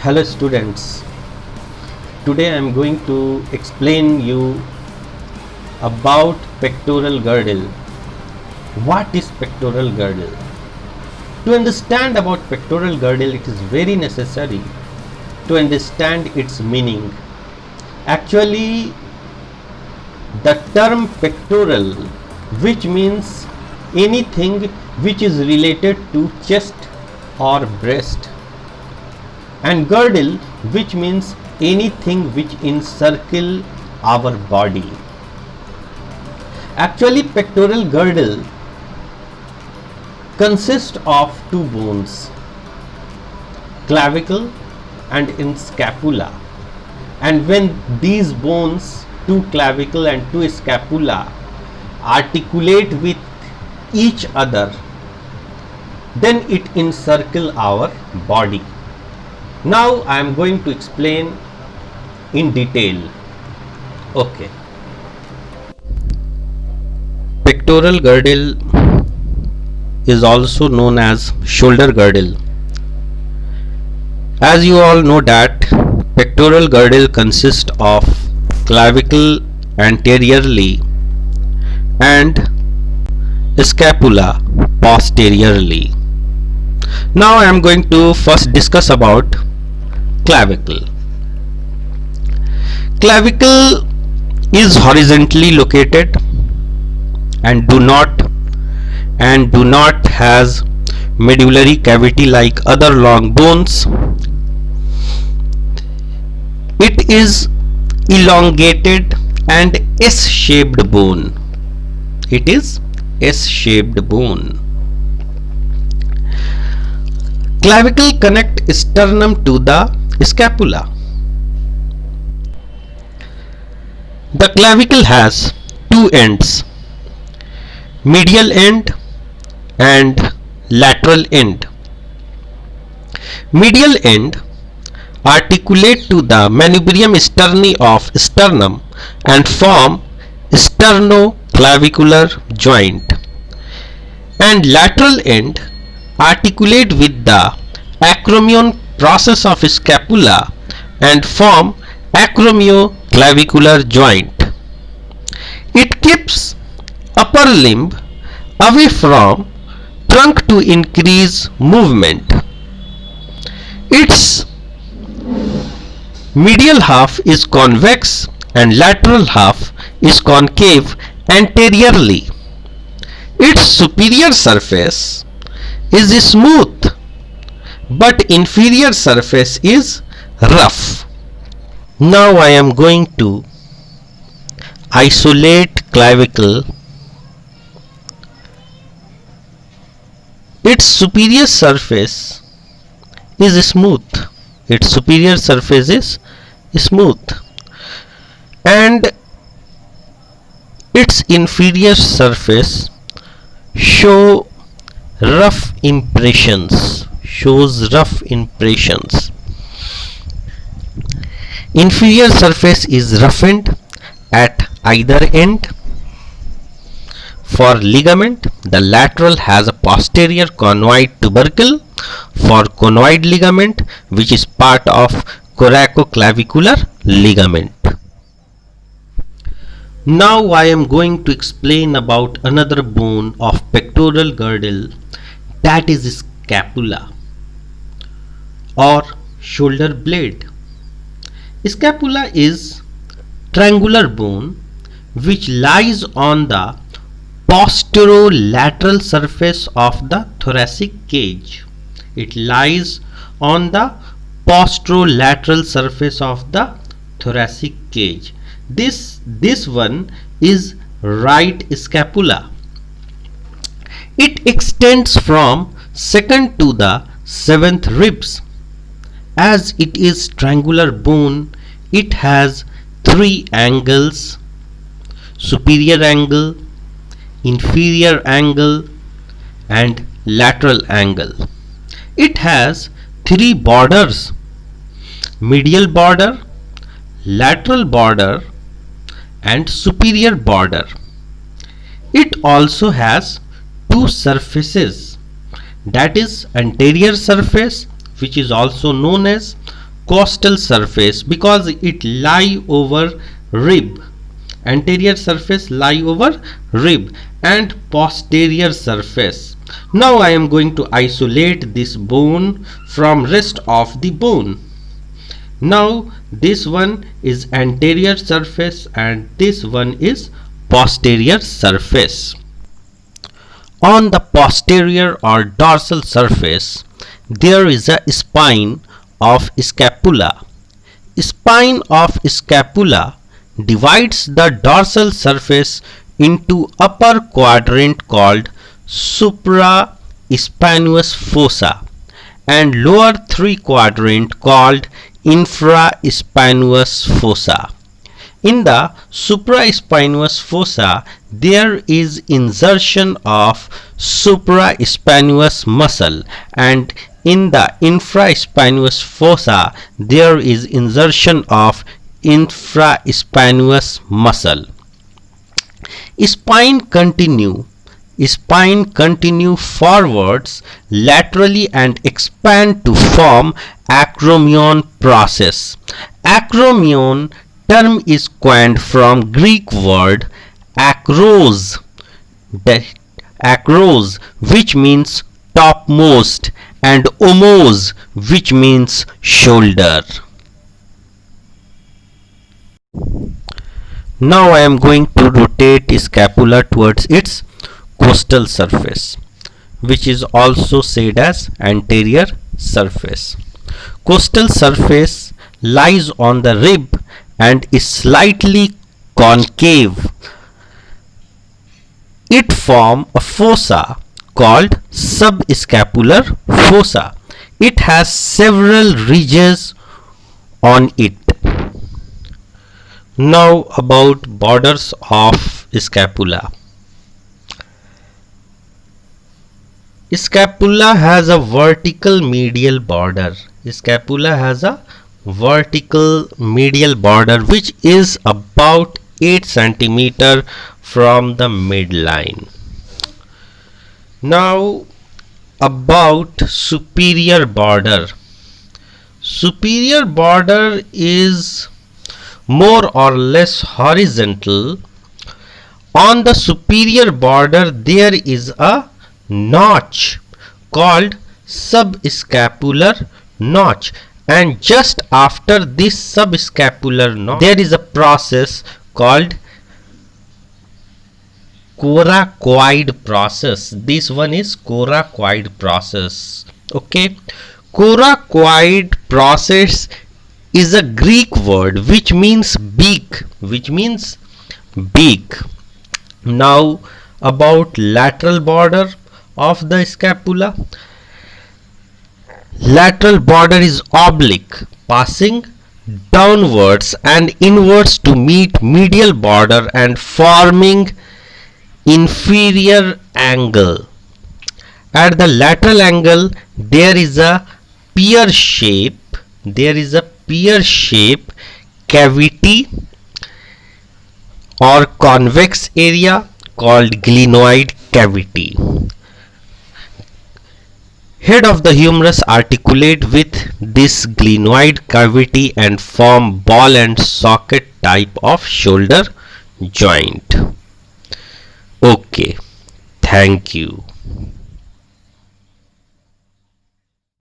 Hello students, today I am going to explain you about pectoral girdle. What is pectoral girdle? To understand about pectoral girdle, it is very necessary to understand its meaning. Actually, the term pectoral, which means anything which is related to chest or breast, and girdle, which means anything which encircle our body. Actually, pectoral girdle consists of two bones, clavicle and in scapula, and when these bones, two clavicle and two scapula, articulate with each other, then it encircle our body. Now I am going to explain in detail. Okay. Pectoral girdle is also known as shoulder girdle. As you all know that pectoral girdle consists of clavicle anteriorly and scapula posteriorly. Now I am going to first discuss about clavicle. Clavicle is horizontally located and do not has medullary cavity like other long bones. It is elongated and S-shaped bone. It is S-shaped bone. Clavicle connect sternum to the scapula. The clavicle has two ends, medial end and lateral end. Medial end articulate to the manubrium sterni of sternum and form sternoclavicular joint, and lateral end articulate with the acromion process of scapula and form acromioclavicular joint. It keeps upper limb away from trunk to increase movement. Its medial half is convex and lateral half is concave anteriorly. Its superior surface is smooth, but inferior surface is rough. Now I am going to isolate clavicle. Its superior surface is smooth. Its superior surface is smooth, and its inferior surface shows rough impressions. Inferior surface is roughened at either end. For ligament, the lateral has a posterior conoid tubercle for conoid ligament, which is part of coracoclavicular ligament. Now I am going to explain about another bone of pectoral girdle, that is scapula or shoulder blade. Scapula is triangular bone which lies on the posterolateral surface of the thoracic cage. It lies on the posterolateral surface of the thoracic cage. This one is right scapula. It extends from 2nd to the 7th ribs. As it is triangular bone, it has three angles: superior angle, inferior angle and lateral angle. It has three borders: medial border, lateral border and superior border. It also has two surfaces, that is anterior surface, which is also known as costal surface because it lie over rib. Anterior surface lie over rib and posterior surface. Now I am going to isolate this bone from rest of the bone. Now this one is anterior surface and this one is posterior surface. On the posterior or dorsal surface, there is a spine of scapula. Spine of scapula divides the dorsal surface into upper quadrant called supraspinous fossa and lower three quadrant called infraspinous fossa. In the supraspinous fossa, there is insertion of supraspinous muscle, and in the infraspinous fossa, there is insertion of infraspinous muscle. Spine continue forwards laterally and expand to form acromion process. Acromion term is coined from Greek word akros, which means topmost, and omos, which means shoulder. Now I am going to rotate scapula towards its costal surface, which is also said as anterior surface. Costal surface lies on the rib and is slightly concave. It forms a fossa called subscapular fossa. It has several ridges on it. Now about borders of scapula. Scapula has a vertical medial border. Scapula has a vertical medial border which is about 8 centimeter from the midline. Now about superior border. Superior border is more or less horizontal. On the superior border there is a notch called subscapular notch, and just after this subscapular notch there is a process called coracoid process. This one is coracoid process. Okay, coracoid process is a Greek word which means beak, Now about lateral border of the scapula. Lateral border is oblique, passing downwards and inwards to meet medial border and forming inferior angle. At the lateral angle there is a pear shape cavity or convex area called glenoid cavity. Head of the humerus articulate with this glenoid cavity and form ball and socket type of shoulder joint. Okay, thank you.